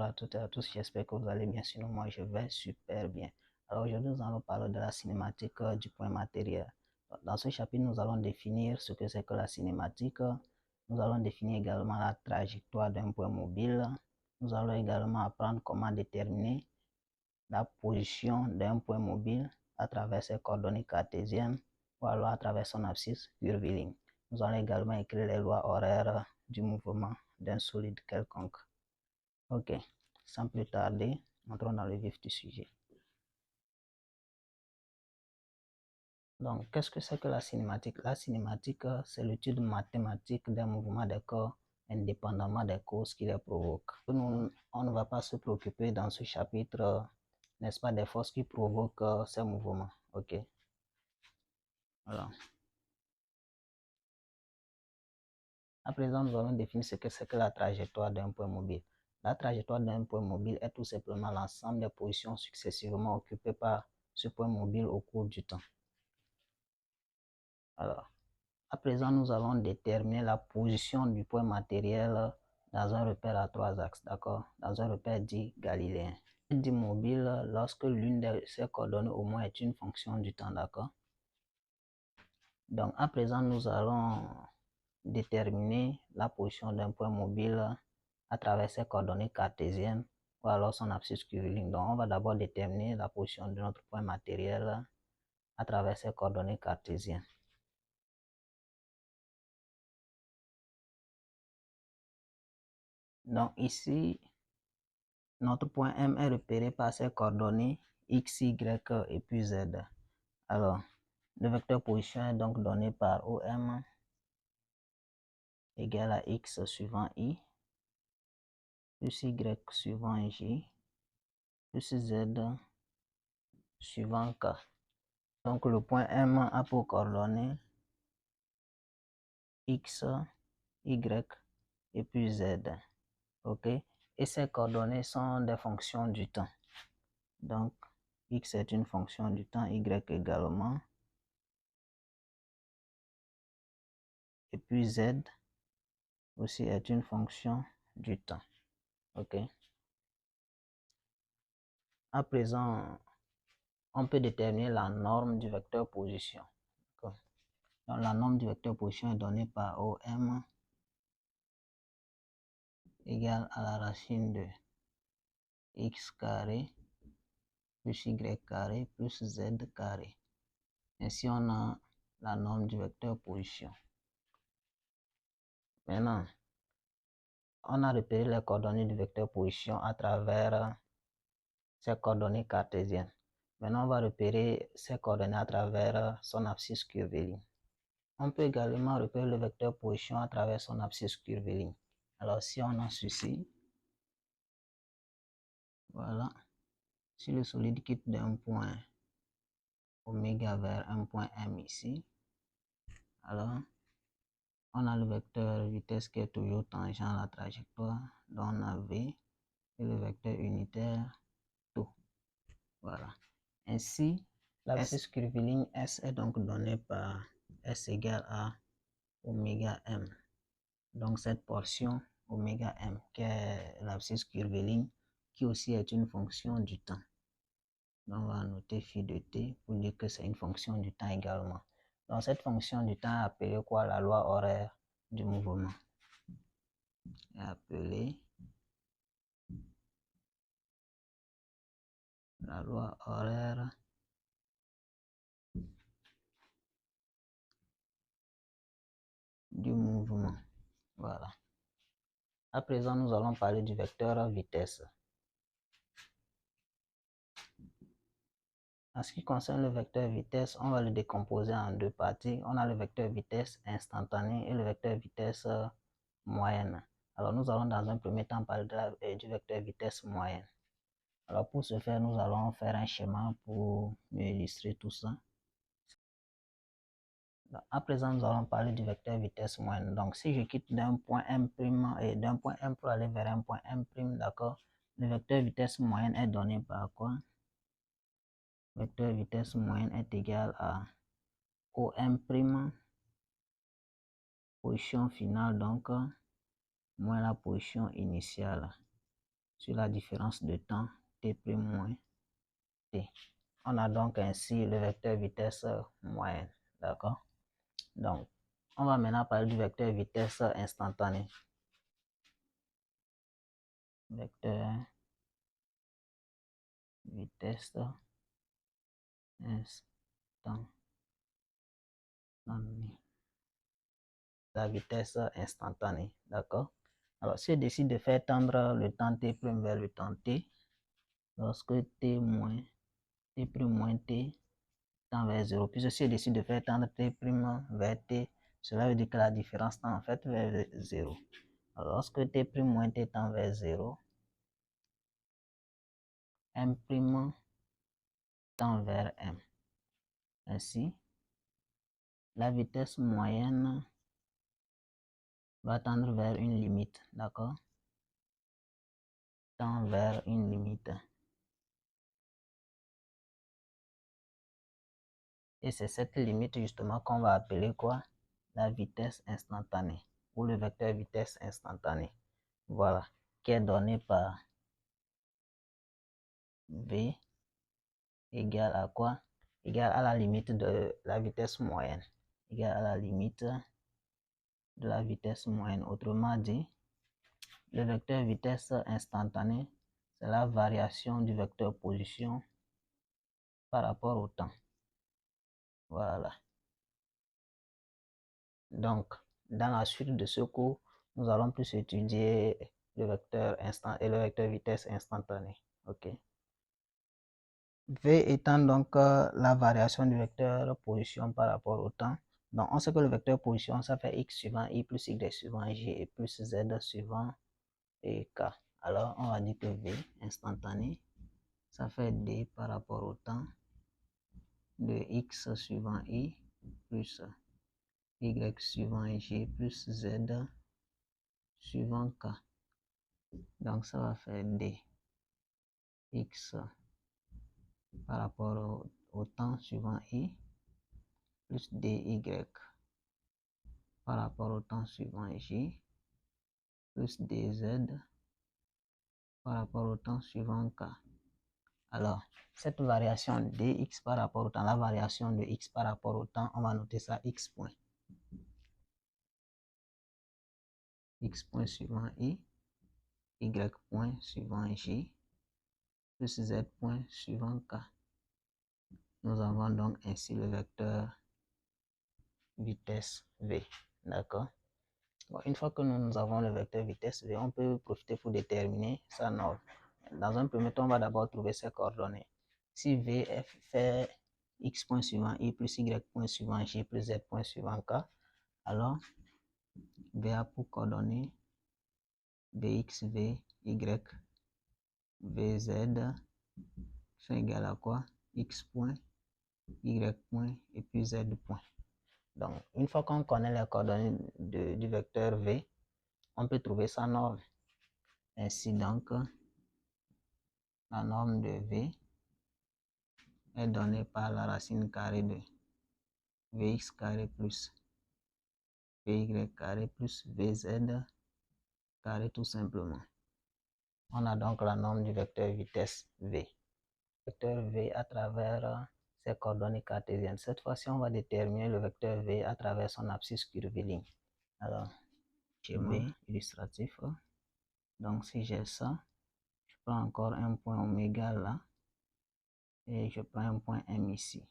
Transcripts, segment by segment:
à toutes et à tous, j'espère que vous allez bien, sinon moi je vais super bien. Alors aujourd'hui nous allons parler de la cinématique du point matériel. Dans ce chapitre nous allons définir ce que c'est que la cinématique, nous allons définir également la trajectoire d'un point mobile, nous allons également apprendre comment déterminer la position d'un point mobile à travers ses coordonnées cartésiennes ou alors à travers son abscisse curviligne. Nous allons également écrire les lois horaires du mouvement d'un solide quelconque. Ok, sans plus tarder, entrons dans le vif du sujet. Donc, qu'est-ce que c'est que la cinématique? La cinématique, c'est l'étude mathématique d'un mouvement des corps indépendamment des causes qui les provoquent. On ne va pas se préoccuper dans ce chapitre, n'est-ce pas, des forces qui provoquent ces mouvements. Ok. Alors, à présent, nous allons définir ce que c'est que la trajectoire d'un point mobile. La trajectoire d'un point mobile est tout simplement l'ensemble des positions successivement occupées par ce point mobile au cours du temps. Alors, à présent, nous allons déterminer la position du point matériel dans un repère à trois axes, d'accord? Dans un repère dit galiléen. Dit mobile lorsque l'une de ses coordonnées au moins est une fonction du temps, d'accord? Donc, à présent, nous allons déterminer la position d'un point mobile à travers ses coordonnées cartésiennes ou alors son abscisse curviligne. Donc, on va d'abord déterminer la position de notre point matériel à travers ses coordonnées cartésiennes. Donc, ici, notre point M est repéré par ses coordonnées X, Y et puis Z. Alors, le vecteur position est donc donné par OM égale à X suivant I, plus Y suivant J, plus Z suivant K. Donc, le point M a pour coordonnées X, Y et puis Z. Ok? Et ces coordonnées sont des fonctions du temps. Donc, X est une fonction du temps, Y également. Et puis Z aussi est une fonction du temps. Ok? À présent, on peut déterminer la norme du vecteur position. Donc, la norme du vecteur position est donnée par OM égale à la racine de X carré plus Y carré plus Z carré. Ainsi, on a la norme du vecteur position. Maintenant, on a repéré les coordonnées du vecteur position à travers ses coordonnées cartésiennes. Maintenant, on va repérer ses coordonnées à travers son abscisse curviligne. On peut également repérer le vecteur position à travers son abscisse curviligne. Alors, si on a ceci, voilà, si le solide quitte d'un point oméga vers un point M ici, alors on a le vecteur vitesse qui est toujours tangent à la trajectoire, donc on a V, et le vecteur unitaire tau. Voilà. Ainsi, l'abscisse curviligne S est donc donnée par S égale à oméga M. Donc cette portion oméga M qui est l'abscisse curviligne qui aussi est une fonction du temps. Donc on va noter phi de t pour dire que c'est une fonction du temps également. Donc cette fonction du temps est appelée quoi? La loi horaire du mouvement. Est appelée la loi horaire du mouvement. Voilà. À présent, nous allons parler du vecteur vitesse. En ce qui concerne le vecteur vitesse, on va le décomposer en deux parties. On a le vecteur vitesse instantanée et le vecteur vitesse moyenne. Alors, nous allons dans un premier temps parler du vecteur vitesse moyenne. Alors, pour ce faire, nous allons faire un schéma pour mieux illustrer tout ça. Donc, à présent, nous allons parler du vecteur vitesse moyenne. Donc, si je quitte d'un point M' et d'un point M pour aller vers un point M', d'accord, le vecteur vitesse moyenne est donné par quoi? Vecteur vitesse moyenne est égal à OM', position finale, donc, moins la position initiale. sur la différence de temps t' moins t. On a donc ainsi le vecteur vitesse moyenne, d'accord? Donc, on va maintenant parler du vecteur vitesse instantanée. Vecteur vitesse instantanée. La vitesse instantanée, d'accord? Alors, si je décide de faire tendre le temps t' vers le temps t, lorsque t moins t tend vers 0, puis si je décide de faire tendre t' vers t, cela veut dire que la différence tend en fait vers 0. Alors, lorsque t' t tend vers 0, m' tend vers m. Ainsi, la vitesse moyenne va tendre vers une limite, d'accord? Tend vers une limite. Et c'est cette limite justement qu'on va appeler quoi? La vitesse instantanée ou le vecteur vitesse instantanée. Voilà, qui est donné par V égale à quoi? Égale à la limite de la vitesse moyenne. Égale à la limite de la vitesse moyenne. Autrement dit, le vecteur vitesse instantanée, c'est la variation du vecteur position par rapport au temps. Voilà. Donc, dans la suite de ce cours, nous allons plus étudier le vecteur instant et le vecteur vitesse instantanée. Ok. V étant donc la variation du vecteur position par rapport au temps. Donc, on sait que le vecteur position, ça fait x suivant y plus y suivant j et plus z suivant et k. Alors, on va dire que V instantané, ça fait d par rapport au temps de x suivant y plus y suivant j plus z suivant k. Donc, ça va faire d x par rapport au temps suivant i plus dy par rapport au temps suivant j plus dz par rapport au temps suivant k. Alors, cette variation dx par rapport au temps, la variation de x par rapport au temps, on va noter ça x point. X point suivant i, y point suivant j, plus z point suivant k. Nous avons donc ainsi le vecteur vitesse v. D'accord? Bon, une fois que nous avons le vecteur vitesse v, on peut profiter pour déterminer sa norme. Dans un premier temps, on va d'abord trouver ses coordonnées. Si v fait x point suivant i plus y point suivant j plus z point suivant k, alors v a pour coordonnées vx, vy, vz sont égales à quoi? X point, y point et puis z point. Donc, une fois qu'on connaît les coordonnées du vecteur v, on peut trouver sa norme. Ainsi donc, la norme de v est donnée par la racine carrée de vx carré plus vy carré plus vz carré tout simplement. On a donc la norme du vecteur vitesse v. Vecteur v à travers ses coordonnées cartésiennes. Cette fois-ci, on va déterminer le vecteur v à travers son abscisse curviligne. Alors, schéma illustratif. Donc, si j'ai ça, je prends encore un point oméga là et je prends un point m ici.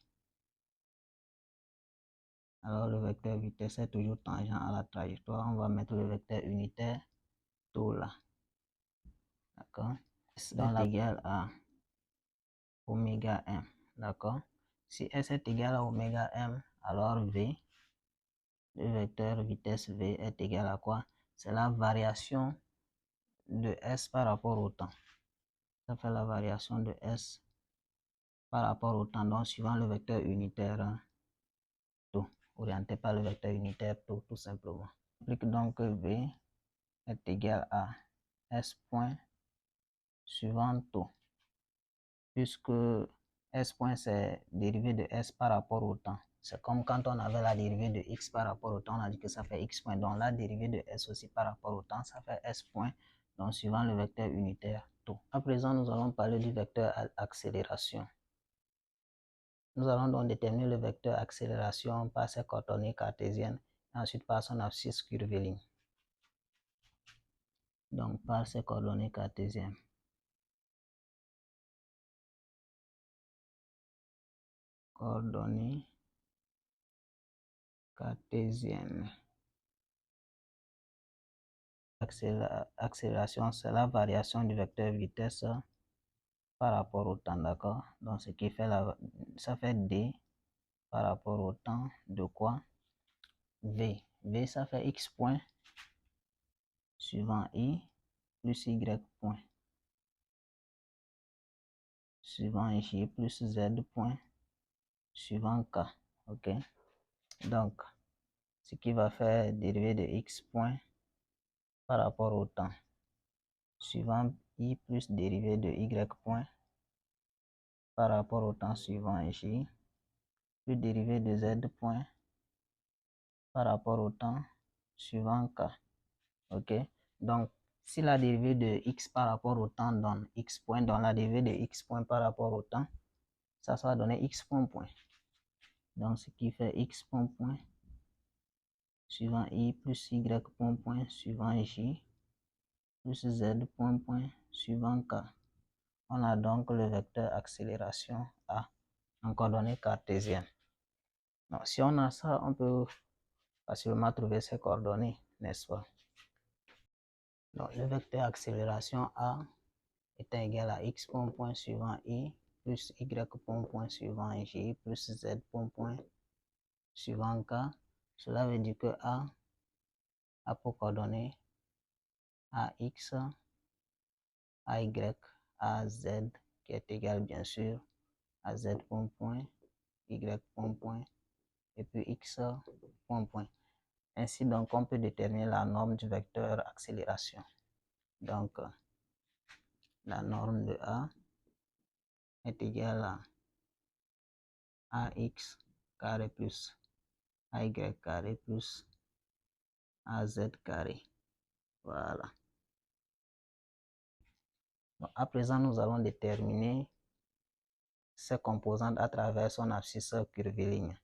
Alors, le vecteur vitesse est toujours tangent à la trajectoire. On va mettre le vecteur unitaire tout là. D'accord? Donc, est égal à oméga m. D'accord? Si S est égal à oméga m, alors V, le vecteur vitesse V est égal à quoi? C'est la variation de S par rapport au temps. Ça fait la variation de S par rapport au temps. Donc, suivant le vecteur unitaire tout, orienté par le vecteur unitaire tout simplement. On applique donc que V est égal à S point suivant tout, puisque S point c'est dérivé de S par rapport au temps. C'est comme quand on avait la dérivée de x par rapport au temps, on a dit que ça fait x point. Donc la dérivée de s aussi par rapport au temps, ça fait s point donc suivant le vecteur unitaire tau. À présent, nous allons parler du vecteur accélération. Nous allons donc déterminer le vecteur accélération par ses coordonnées cartésiennes et ensuite par son abscisse curviligne. Donc par ses coordonnées cartésiennes. Coordonnées cartésiennes. Accélération, c'est la variation du vecteur vitesse par rapport au temps, d'accord? Donc ce qui fait ça fait d par rapport au temps de quoi? V. V, ça fait x point suivant i plus y point suivant j plus z point suivant k. Ok? Donc, ce qui va faire dériver de x point par rapport au temps suivant i plus dérivé de y point par rapport au temps suivant j plus dérivé de z point par rapport au temps suivant k. Ok? Donc, si la dérivée de x par rapport au temps donne x point, donc la dérivée de x point par rapport au temps, ça va donner x point point. Donc, ce qui fait x point point suivant i plus y point point suivant j plus z point point suivant k. On a donc le vecteur accélération A en coordonnées cartésiennes. Donc, si on a ça, on peut facilement trouver ses coordonnées, n'est-ce pas? Donc, le vecteur accélération A est égal à x point point suivant i plus y point point suivant j plus z point point suivant k. Cela veut dire que A a pour coordonnées ax, ay, az, qui est égal bien sûr à z point point, y point point et puis x point point. Ainsi donc on peut déterminer la norme du vecteur accélération. Donc la norme de A est égale à ax carré plus ay carré plus az carré. Voilà. Bon, à présent, nous allons déterminer ses composantes à travers son abscisse curviligne.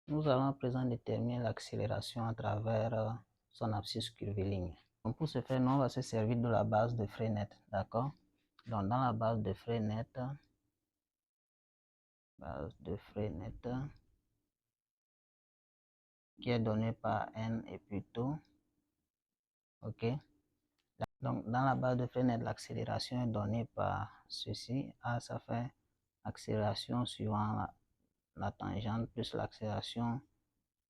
Nous allons à présent déterminer l'accélération à travers son abscisse curviligne. Donc pour ce faire, nous on va se servir de la base de Freinet, d'accord? Donc dans la base de Freinet, qui est donnée par n et puis tau, ok? Donc dans la base de Freinet, l'accélération est donnée par ceci. A, ça fait accélération suivant la tangente plus l'accélération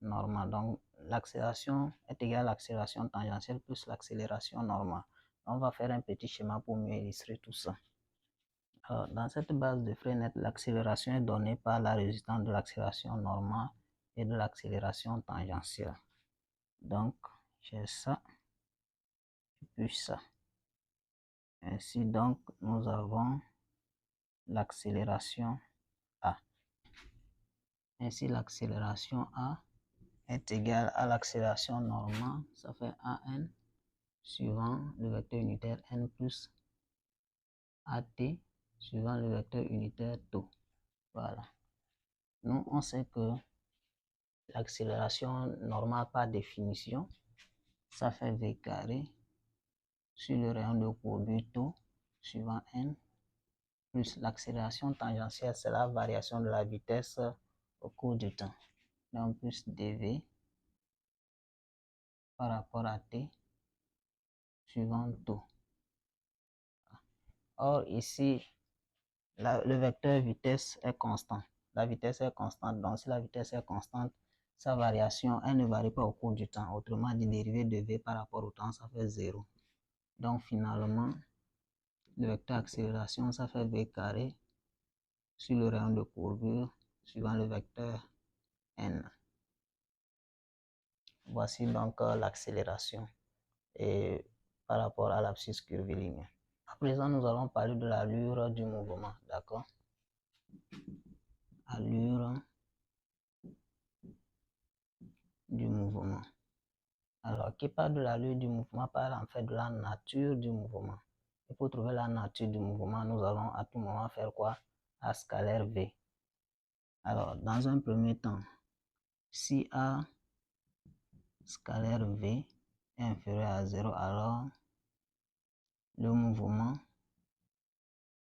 normale. Donc l'accélération est égale à l'accélération tangentielle plus l'accélération normale. On va faire un petit schéma pour mieux illustrer tout ça. Alors, dans cette base de Freinet, l'accélération est donnée par la résistance de l'accélération normale et de l'accélération tangentielle. Donc, j'ai ça et puis ça. Ainsi donc, nous avons l'accélération A. Ainsi, l'accélération A est égale à l'accélération normale, ça fait AN, suivant le vecteur unitaire N plus AT, suivant le vecteur unitaire tau. Voilà. Nous, on sait que l'accélération normale par définition, ça fait V carré sur le rayon de courbure tau, suivant N, plus l'accélération tangentielle, c'est la variation de la vitesse au cours du temps. Donc, plus dv par rapport à t, suivant tau. Or, ici, le vecteur vitesse est constant. La vitesse est constante. Donc, si la vitesse est constante, sa variation, elle ne varie pas au cours du temps. Autrement dit, dérivé de v par rapport au temps, ça fait 0. Donc, finalement, le vecteur accélération, ça fait v carré sur le rayon de courbure, suivant le vecteur n. Voici donc l'accélération et par rapport à l'abscisse curviligne. À présent, nous allons parler de l'allure du mouvement, d'accord? Allure du mouvement. Alors, qui parle de l'allure du mouvement parle en fait de la nature du mouvement. Et pour trouver la nature du mouvement, nous allons à tout moment faire quoi? A scalaire V. Alors, dans un premier temps, si A scalaire V est inférieur à 0, alors le mouvement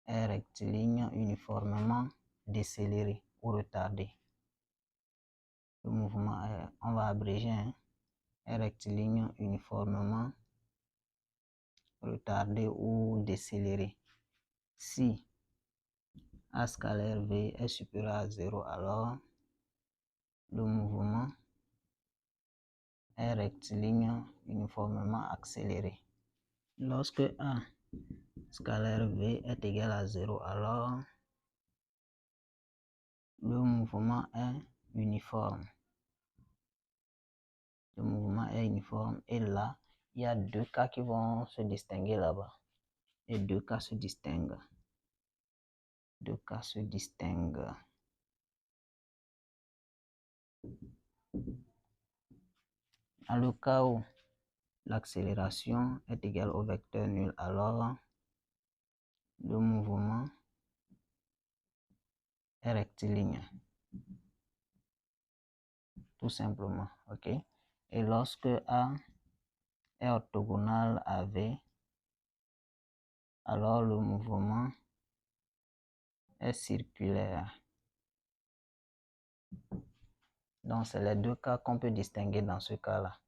est rectiligne uniformément décéléré ou retardé. Le mouvement est, on va abréger, est rectiligne uniformément retardé ou décéléré. Si A scalaire V est supérieur à 0, alors le mouvement est rectiligne uniformément accéléré. Lorsque A scalaire V est égal à 0, alors le mouvement est uniforme. Le mouvement est uniforme et là, il y a deux cas qui vont se distinguer là-bas. Et deux cas se distinguent. Deux cas se distinguent. Dans le cas où l'accélération est égale au vecteur nul, alors le mouvement est rectiligne. Tout simplement, ok? Et lorsque A est orthogonal à V, alors le mouvement est circulaire. Donc, c'est les deux cas qu'on peut distinguer dans ce cas-là.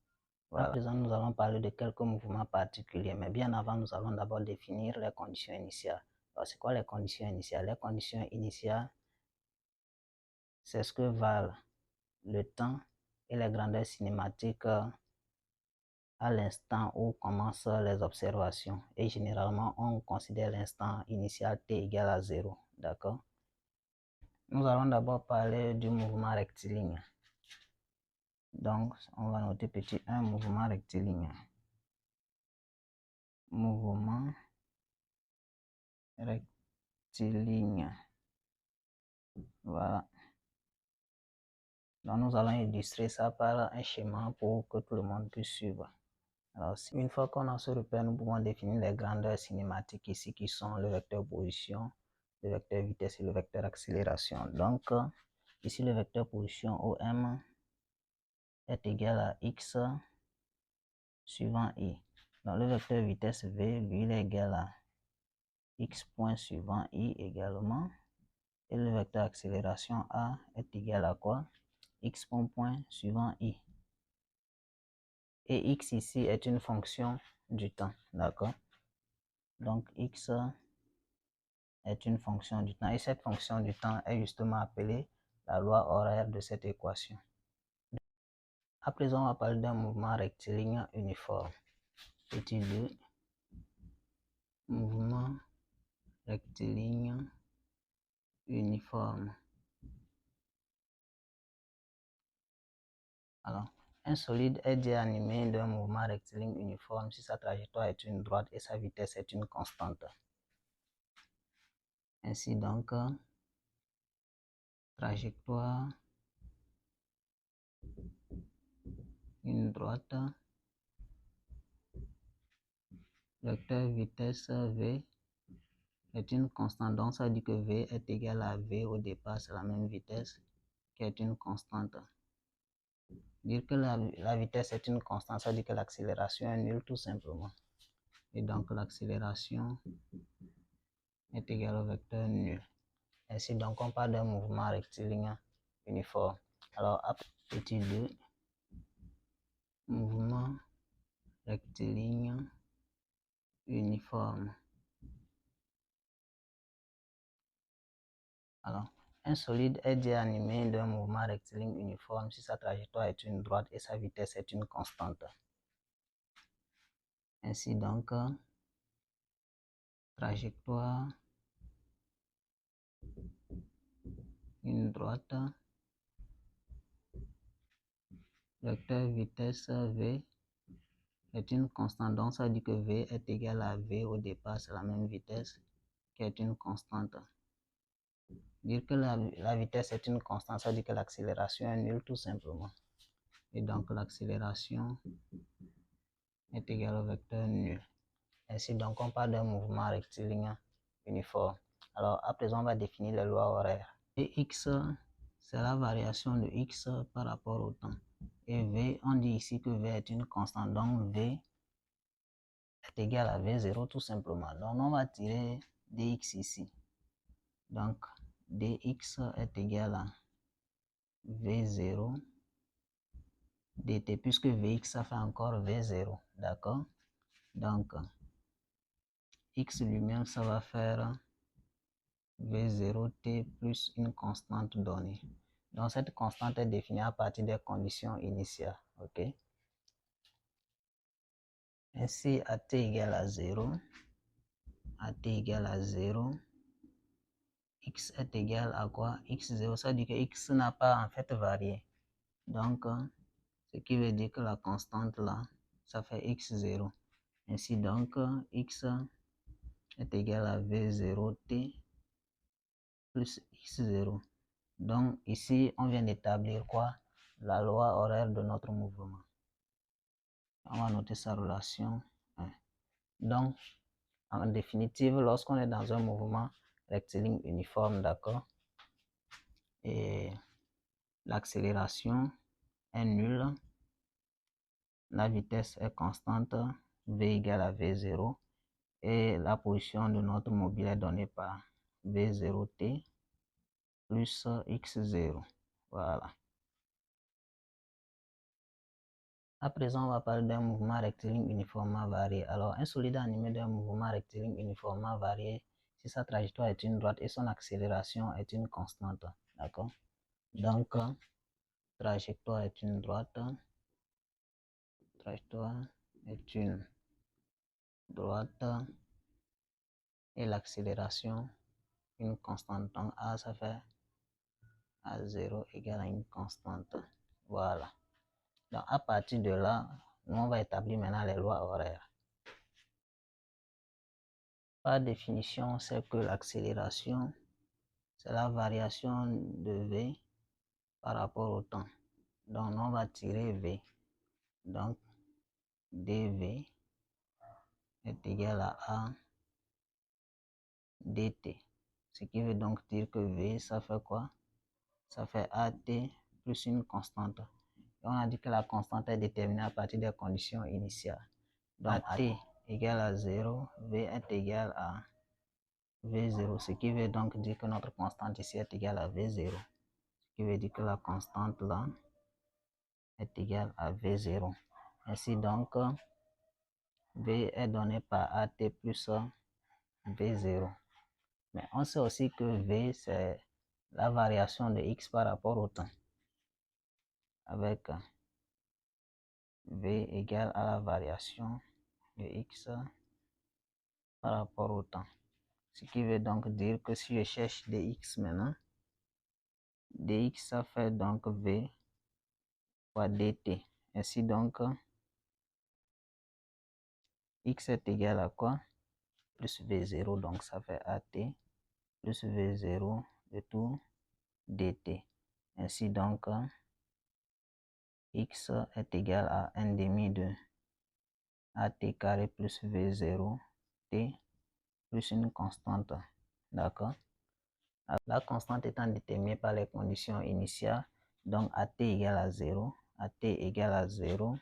Voilà. À présent, nous allons parler de quelques mouvements particuliers, mais bien avant, nous allons d'abord définir les conditions initiales. Alors, c'est quoi les conditions initiales? Les conditions initiales, c'est ce que valent le temps et les grandeurs cinématiques à l'instant où commencent les observations. Et généralement, on considère l'instant initial t égale à 0. D'accord? Nous allons d'abord parler du mouvement rectiligne. Donc, on va noter petit 1, mouvement rectiligne. Mouvement rectiligne. Voilà. Donc, nous allons illustrer ça par un schéma pour que tout le monde puisse suivre. Alors, une fois qu'on a ce repère, nous pouvons définir les grandeurs cinématiques ici qui sont le vecteur position, le vecteur vitesse et le vecteur accélération. Donc, ici, le vecteur position OM est égal à X suivant I. Donc, le vecteur vitesse V, lui, il est égal à X point suivant I également. Et le vecteur accélération A est égal à quoi? X point suivant I. Et X ici est une fonction du temps, d'accord? Donc, X est une fonction du temps. Et cette fonction du temps est justement appelée la loi horaire de cette équation. À présent, on va parler d'un mouvement rectiligne uniforme. Petit 2, mouvement rectiligne uniforme. Alors, un solide est dit animé d'un mouvement rectiligne uniforme si sa trajectoire est une droite et sa vitesse est une constante. Ainsi donc, trajectoire, une droite, vecteur vitesse V est une constante. Donc, ça dit que V est égal à V au départ, c'est la même vitesse qui est une constante. Dire que la vitesse est une constante, ça dit que l'accélération est nulle tout simplement. Et donc, l'accélération est égale au vecteur nul. Ainsi donc, on parle d'un mouvement rectiligne uniforme. Alors, petit 2, mouvement rectiligne uniforme. Alors, un solide est dit animé d'un mouvement rectiligne uniforme si sa trajectoire est une droite et sa vitesse est une constante. Ainsi donc, trajectoire, une droite, vecteur vitesse V est une constante. Donc, ça dit que V est égal à V au départ, c'est la même vitesse qui est une constante. Dire que la vitesse est une constante, ça dit que l'accélération est nulle tout simplement. et donc l'accélération est égale au vecteur nul. Ainsi donc on parle d'un mouvement rectiligne uniforme. Alors à présent on va définir les lois horaires. Et x, c'est la variation de x par rapport au temps. Et v, on dit ici que v est une constante, donc v est égal à v0 tout simplement. Donc on va tirer dx ici. Donc dx est égal à v0 dt, puisque vx ça fait encore v0, d'accord? Donc x lui-même ça va faire v0t plus une constante donnée. Donc cette constante est définie à partir des conditions initiales, ok? Ainsi at égale à 0, at égale à 0, x est égal à quoi? x0, ça veut dire que x n'a pas en fait varié. Donc ce qui veut dire que la constante là, ça fait x0. Ainsi donc x est égal à v0t plus x0. Donc ici on vient d'établir quoi? La loi horaire de notre mouvement. On va noter sa relation 1. Donc en définitive, lorsqu'on est dans un mouvement rectiligne uniforme, d'accord, et l'accélération est nulle, la vitesse est constante, v égale à v0, et la position de notre mobile est donnée par v0t plus x0. Voilà. À présent, on va parler d'un mouvement rectiligne uniformément varié. Alors, un solide animé d'un mouvement rectiligne uniformément varié, si sa trajectoire est une droite et son accélération est une constante. D'accord? Donc, trajectoire est une droite. Trajectoire est une droite. Et l'accélération, une constante. Donc, A, ça fait A0 égale à une constante. Voilà. Donc, à partir de là, nous, on va établir maintenant les lois horaires. Par définition, c'est que l'accélération, c'est la variation de V par rapport au temps. Donc, on va tirer V. Donc, dV est égal à A dt. Ce qui veut donc dire que V, ça fait quoi? Ça fait AT plus une constante. Et on a dit que la constante est déterminée à partir des conditions initiales. Donc, AT égale à 0, V est égal à V0. Ce qui veut donc dire que notre constante ici est égale à V0. Ce qui veut dire que la constante là est égale à V0. Ainsi donc, V est donné par AT plus V0. Mais on sait aussi que V, c'est la variation de X par rapport au temps. Avec V égale à la variation de X par rapport au temps. Ce qui veut donc dire que si je cherche dx maintenant, dx ça fait donc V fois dt. Ainsi donc, X est égal à quoi? Plus V0, donc ça fait AT plus V0 de tout dt. Ainsi donc, X est égal à 1 demi de AT carré plus V0 t plus une constante. D'accord? La constante étant déterminée par les conditions initiales, donc AT égale à 0, AT égale à 0,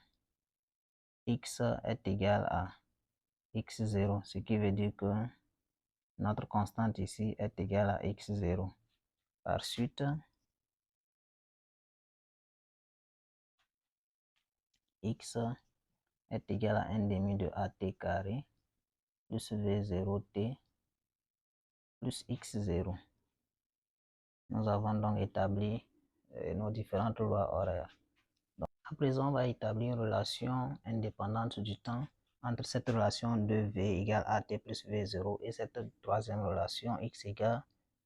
X est égal à X0, ce qui veut dire que notre constante ici est égale à X0. Par suite, X est égal à 1 demi de AT carré plus V0t plus X0. Nous avons donc établi nos différentes lois horaires. Donc, à présent, on va établir une relation indépendante du temps entre cette relation de V égale AT plus V0 et cette troisième relation X égale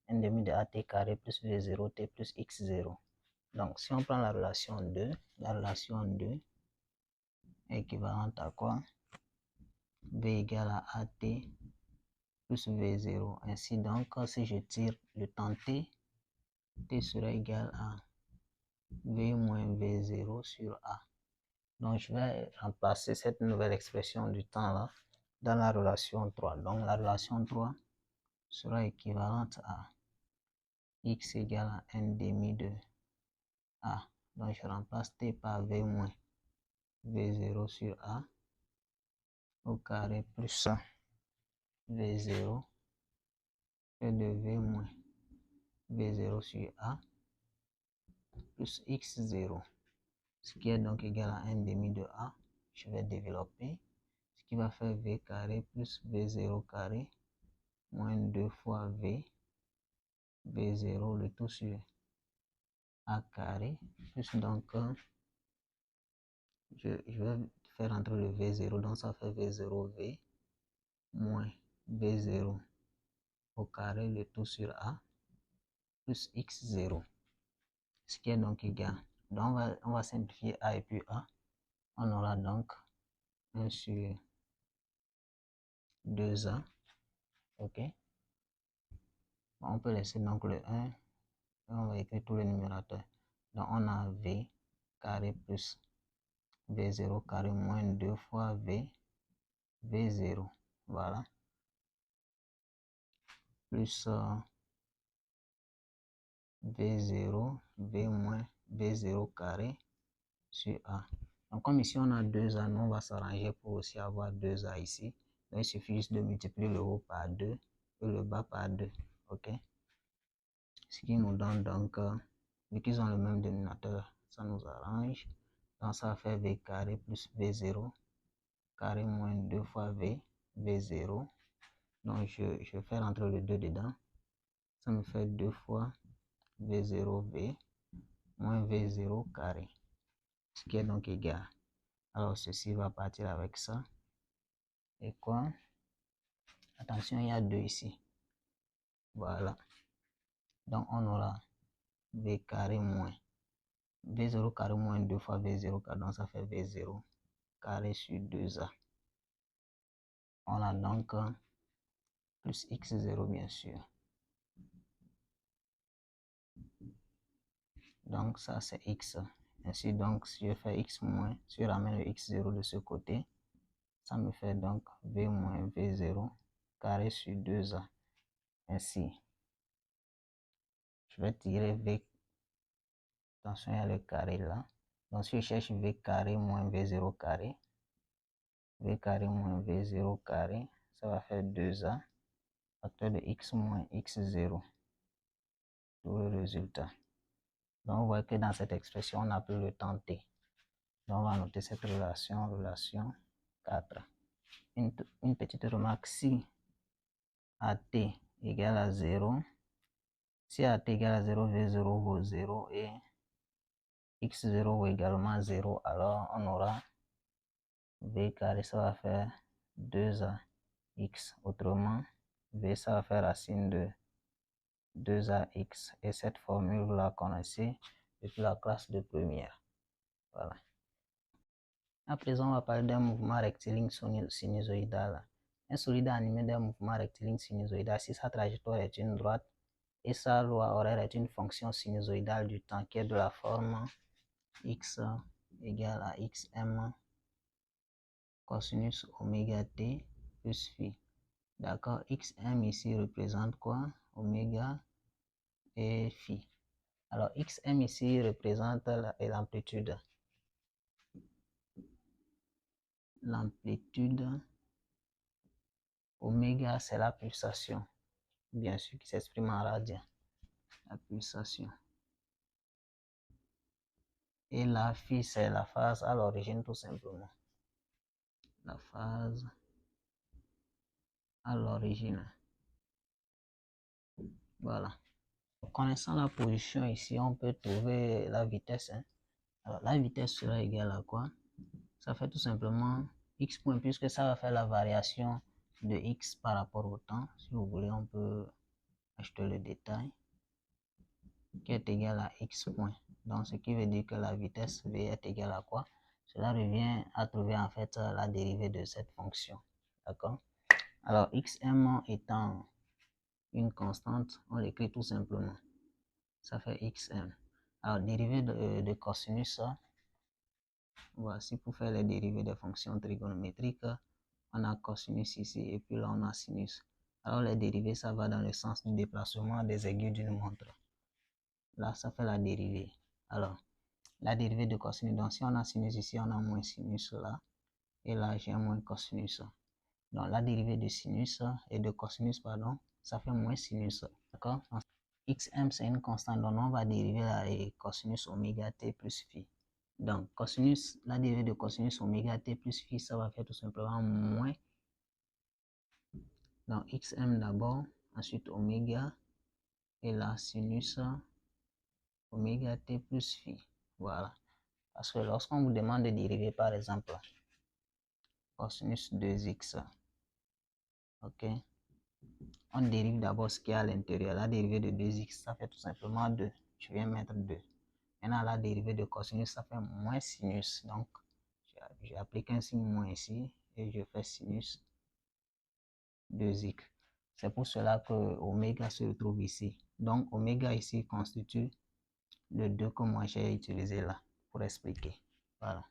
1 demi de AT carré plus V0t plus X0. Donc, si on prend la relation 2 est équivalente à quoi? V égale à AT plus V0. Ainsi donc, si je tire le temps t, t sera égal à V moins V0 sur A. Donc, je vais remplacer cette nouvelle expression du temps là dans la relation 3. Donc, la relation 3 sera équivalente à x égale à n demi de A. Donc, je remplace T par V moins V0 sur A au carré plus V0 et de V moins V0 sur A plus x0, ce qui est donc égal à n demi de A. Je vais développer, ce qui va faire V carré plus V0 carré moins 2 fois V0 le tout sur A carré plus donc je vais faire entrer le V0, donc ça fait V0V moins V0 au carré le tout sur A plus x0, ce qui est donc égal. Donc on va simplifier A et puis A. On aura donc 1 sur 2A. Ok. Bon, on peut laisser donc le 1 et on va écrire tous les numérateurs. Donc on a V carré plus V0 carré moins 2 fois V0. Voilà. Plus V0, V moins V0 carré sur A. Donc comme ici on a 2A, nous on va s'arranger pour aussi avoir 2A ici. Donc il suffit juste de multiplier le haut par 2 et le bas par 2. Ok. Ce qui nous donne donc, vu qu'ils ont le même dénominateur, ça nous arrange. Donc ça va faire V carré plus V0 carré moins 2 fois V0. Donc je vais faire entrer le 2 dedans. Ça me fait 2 fois V0V moins V0 carré, ce qui est donc égal. Alors ceci va partir avec ça. Et quoi? Attention, il y a 2 ici. Voilà. Donc on aura V carré moins V0 carré moins 2 fois V0 carré. Donc ça fait V0 carré sur 2A. On a donc plus x0 bien sûr. Donc ça c'est x. Ainsi donc si je fais x moins, si je ramène le x0 de ce côté, ça me fait donc v moins v0 carré sur 2a. Ainsi, je vais tirer v. Attention, il y a le carré là. Donc si je cherche v carré moins v0 carré, v carré moins v0 carré, ça va faire 2a facteur de x moins x0. Tout le résultat. Donc on voit que dans cette expression, on n'a plus le temps t. Donc on va noter cette relation 4. Une petite remarque, si AT égale à 0, si AT égale à 0, V0 vaut 0 et X0 vaut également 0, alors on aura V carré, ça va faire 2AX. Autrement, V, ça va faire racine de 2AX. Et cette formule, vous la connaissez depuis la classe de première. Voilà. À présent, on va parler d'un mouvement rectiligne sinusoïdal. Un solide animé d'un mouvement rectiligne sinusoïdal, si sa trajectoire est une droite et sa loi horaire est une fonction sinusoïdale du temps qui est de la forme x égale à xm cosinus oméga t plus phi. D'accord, xm ici représente quoi? Oméga et phi. Alors xm ici représente l'amplitude. L'amplitude oméga, c'est la pulsation, bien sûr, qui s'exprime en radian. La pulsation. Et la phi, c'est la phase à l'origine, tout simplement. La phase à l'origine. Voilà. Connaissant la position ici, on peut trouver la vitesse. Alors, la vitesse sera égale à quoi? Ça fait tout simplement x point, puisque ça va faire la variation de x par rapport au temps. Si vous voulez, on peut acheter le détail, qui est égal à x point. Donc, ce qui veut dire que la vitesse v est égale à quoi? Cela revient à trouver en fait la dérivée de cette fonction. D'accord? Alors, xm étant une constante, on l'écrit tout simplement. Ça fait xm. Alors, dérivée de cosinus, voici pour faire les dérivées des fonctions trigonométriques. On a cosinus ici et puis là on a sinus. Alors les dérivées, ça va dans le sens du déplacement des aiguilles d'une montre. Là, ça fait la dérivée. Alors, la dérivée de cosinus, donc si on a sinus ici, on a moins sinus là. Et là, j'ai moins cosinus. Donc la dérivée de sinus et de cosinus, pardon, ça fait moins sinus. D'accord? Xm, c'est une constante, donc on va dériver la cosinus oméga t plus phi. Donc, cosinus, la dérivée de cosinus oméga t plus phi, ça va faire tout simplement moins. Donc, xm d'abord, ensuite oméga, et là, sinus oméga t plus phi. Voilà. Parce que lorsqu'on vous demande de dériver, par exemple, cosinus 2x, ok, on dérive d'abord ce qu'il y a à l'intérieur. La dérivée de 2x, ça fait tout simplement 2. Je viens mettre 2. Maintenant, la dérivée de cosinus, ça fait moins sinus. Donc, j'applique un signe moins ici et je fais sinus 2x. C'est pour cela que oméga se retrouve ici. Donc, oméga ici constitue le 2 que moi j'ai utilisé là pour expliquer. Voilà.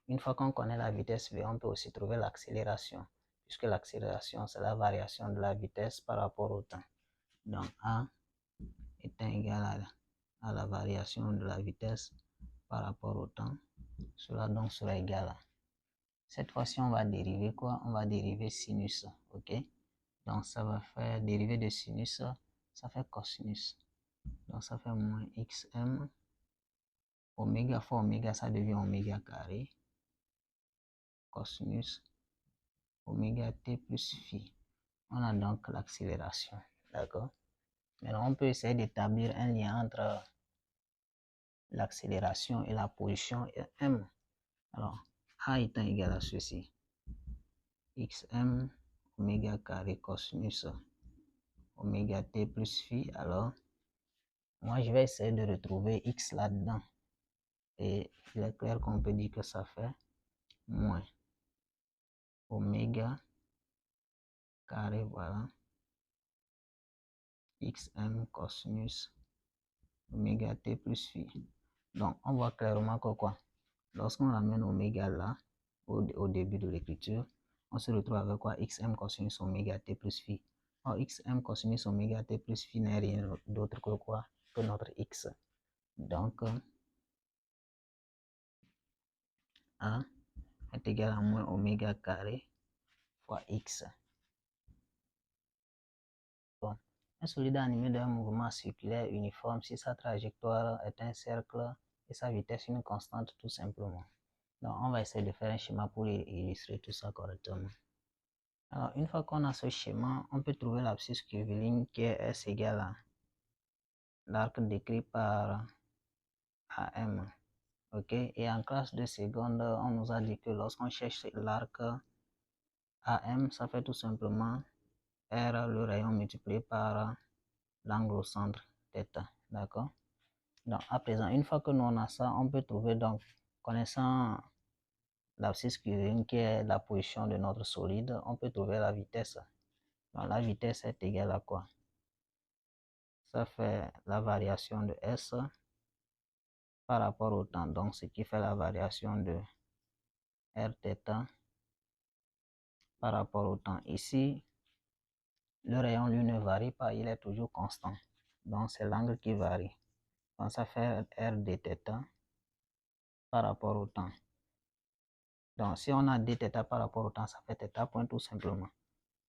Une fois qu'on connaît la vitesse v, on peut aussi trouver l'accélération, puisque l'accélération, c'est la variation de la vitesse par rapport au temps. Donc, A étant égal à la variation de la vitesse par rapport au temps, cela donc sera égal à. Cette fois-ci, on va dériver quoi? On va dériver sinus, ok? Donc, ça va faire dériver de sinus, ça fait cosinus. Donc, ça fait moins xm. Oméga fois oméga, ça devient oméga carré. Cosinus oméga t plus phi. On a donc l'accélération, d'accord? Maintenant, on peut essayer d'établir un lien entre l'accélération et la position m. Alors, a étant égal à ceci, xm oméga carré cosinus oméga t plus phi. Alors, moi, je vais essayer de retrouver x là-dedans. Et il est clair qu'on peut dire que ça fait moins oméga carré, voilà, xm cosinus oméga t plus phi. Donc, on voit clairement que quoi? Lorsqu'on ramène oméga là, au début de l'écriture, on se retrouve avec quoi? Xm cosinus oméga t plus phi. Or, xm cosinus oméga t plus phi n'est rien d'autre que quoi? Que notre x. Donc, A est égal à moins oméga carré fois x. Bon. Un solide animé d'un mouvement circulaire uniforme si sa trajectoire est un cercle et sa vitesse une constante tout simplement. Donc, on va essayer de faire un schéma pour illustrer tout ça correctement. Alors, une fois qu'on a ce schéma, on peut trouver l'abscisse curviligne qui est S égale à l'arc décrit par AM. Ok, et en classe de seconde, on nous a dit que lorsqu'on cherche l'arc AM, ça fait tout simplement R, le rayon multiplié par l'angle au centre, θ. D'accord? Donc, à présent, une fois que nous on a ça, on peut trouver donc, connaissant l'abscisse curviligne qui est la position de notre solide, on peut trouver la vitesse. Donc, la vitesse est égale à quoi? Ça fait la variation de S par rapport au temps. Donc, ce qui fait la variation de Rθ par rapport au temps. Ici, le rayon, lui, ne varie pas, il est toujours constant. Donc, c'est l'angle qui varie. Donc, ça fait R dθ par rapport au temps. Donc, si on a dθ par rapport au temps, ça fait θ point tout simplement.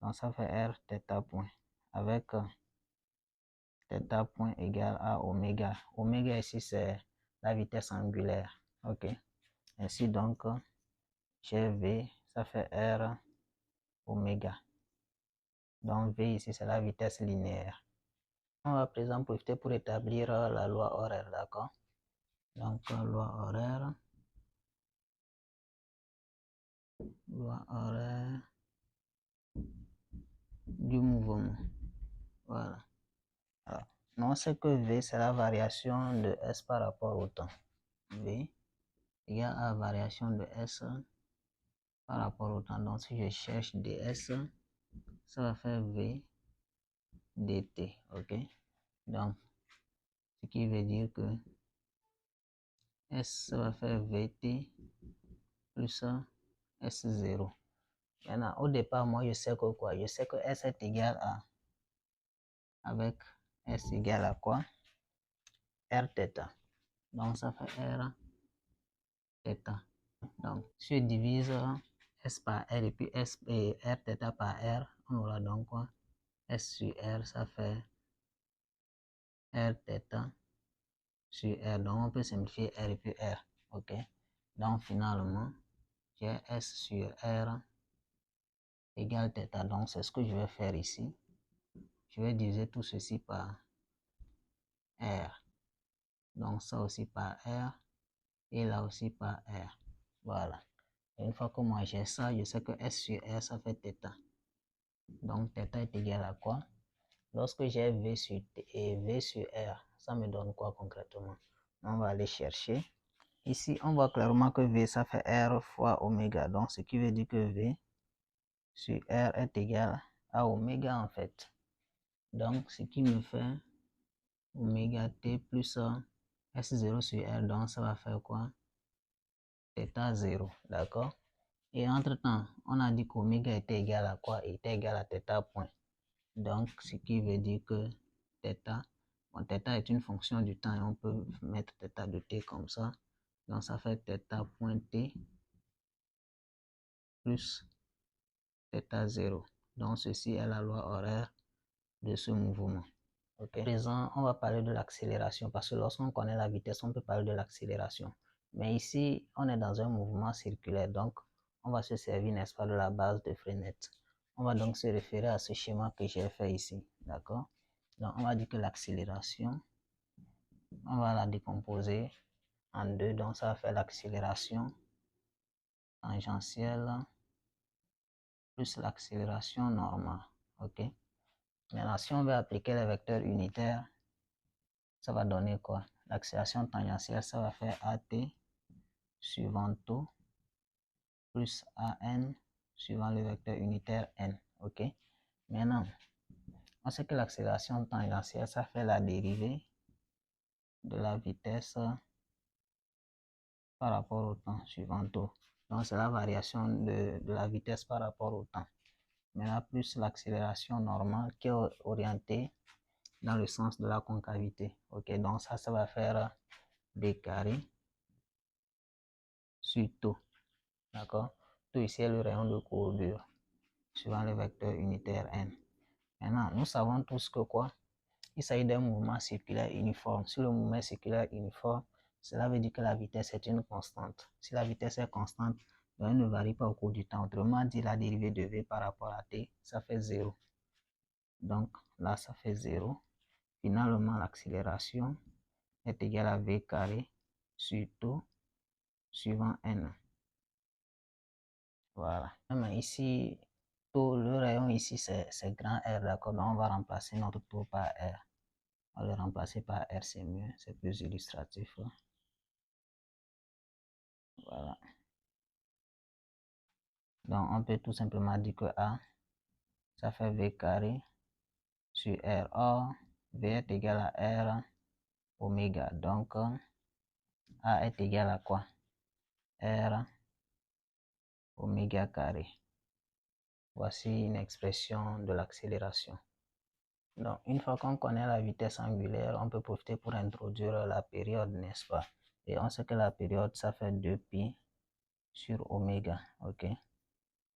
Donc, ça fait R θ point avec θ point égale à oméga. Oméga ici, c'est la vitesse angulaire. OK. Ainsi donc, j'ai V, ça fait R oméga. Donc, V ici, c'est la vitesse linéaire. On va à présent profiter pour établir la loi horaire, d'accord? Donc, loi horaire du mouvement. Voilà. Alors, on sait que V, c'est la variation de S par rapport au temps. V égale à la variation de S par rapport au temps. Donc, si je cherche ds, ça va faire V dt. OK? Donc, Ce qui veut dire que S va faire VT plus S0. Maintenant, au départ, moi, je sais que quoi? Je sais que S est égal à, avec S égale à quoi? R θ. Donc, ça fait R θ. Donc, si je divise S par R et puis S et R θ par R, on aura donc quoi? S sur R, ça fait R θ sur R. Donc, on peut simplifier R et puis R. OK? Donc, finalement, j'ai S sur R égale θ. Donc, c'est ce que je vais faire ici. Je vais diviser tout ceci par R. Donc, ça aussi par R. Et là aussi par R. Voilà. Et une fois que moi j'ai ça, je sais que S sur R, ça fait θ. Donc, θ est égal à quoi? Lorsque j'ai V sur T et V sur R, ça me donne quoi concrètement? On va aller chercher. Ici, on voit clairement que V, ça fait R fois oméga. Donc, ce qui veut dire que V sur R est égal à oméga en fait. Donc, ce qui me fait oméga T plus S0 sur R. Donc, ça va faire quoi? θ 0. D'accord? Et entre-temps, on a dit qu'oméga était égal à quoi? Il était égal à θ point. Donc, ce qui veut dire que θ, bon, θ est une fonction du temps et on peut mettre θ de t comme ça. Donc, ça fait θ point t plus θ 0. Donc, ceci est la loi horaire de ce mouvement. Ok. À présent, on va parler de l'accélération parce que lorsqu'on connaît la vitesse, on peut parler de l'accélération. Mais ici, on est dans un mouvement circulaire. Donc, on va se servir, n'est-ce pas, de la base de Freinet. On va donc se référer à ce schéma que j'ai fait ici. D'accord? Donc, on va dire que l'accélération, on va la décomposer en deux. Donc, ça va faire l'accélération tangentielle plus l'accélération normale. OK? Maintenant, si on veut appliquer les vecteurs unitaires, ça va donner quoi? L'accélération tangentielle, ça va faire AT suivant taux plus AN suivant le vecteur unitaire N. OK? Maintenant, on sait que l'accélération tangentielle, ça fait la dérivée de la vitesse par rapport au temps suivant taux. Donc, c'est la variation de la vitesse par rapport au temps. Maintenant, plus l'accélération normale qui est orientée dans le sens de la concavité. OK, donc ça va faire d carré sur taux. D'accord? Taux ici est le rayon de courbure suivant le vecteur unitaire n. Maintenant, nous savons tous que quoi? Il s'agit d'un mouvement circulaire uniforme. Si le mouvement est circulaire uniforme, cela veut dire que la vitesse est une constante. Si la vitesse est constante, elle ne varie pas au cours du temps. Autrement dit, la dérivée de v par rapport à t, ça fait 0. Donc là, ça fait 0. Finalement, l'accélération est égale à v carré sur taux suivant n. Voilà. Même ici, taux, le rayon ici, c'est grand R, d'accord? Donc, on va remplacer notre taux par R. On va le remplacer par R, c'est mieux, c'est plus illustratif. Là. Voilà. Donc, on peut tout simplement dire que A, ça fait V carré sur R. Or, V est égal à R oméga. Donc, A est égal à quoi? R oméga carré. Voici une expression de l'accélération. Donc, une fois qu'on connaît la vitesse angulaire, on peut profiter pour introduire la période, n'est-ce pas? Et on sait que la période, ça fait 2pi sur oméga, ok?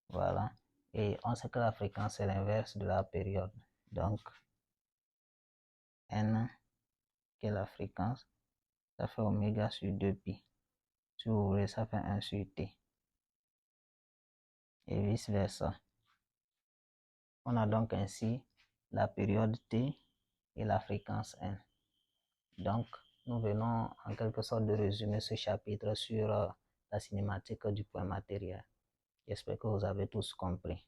Voilà. Et on sait que la fréquence est l'inverse de la période. Donc, n, qui est la fréquence, ça fait oméga sur 2pi. Si vous voulez, ça fait 1 sur t. Et vice-versa. On a donc ainsi la période t et la fréquence n. Donc, nous venons en quelque sorte de résumer ce chapitre sur la cinématique du point matériel. J'espère que vous avez tous compris.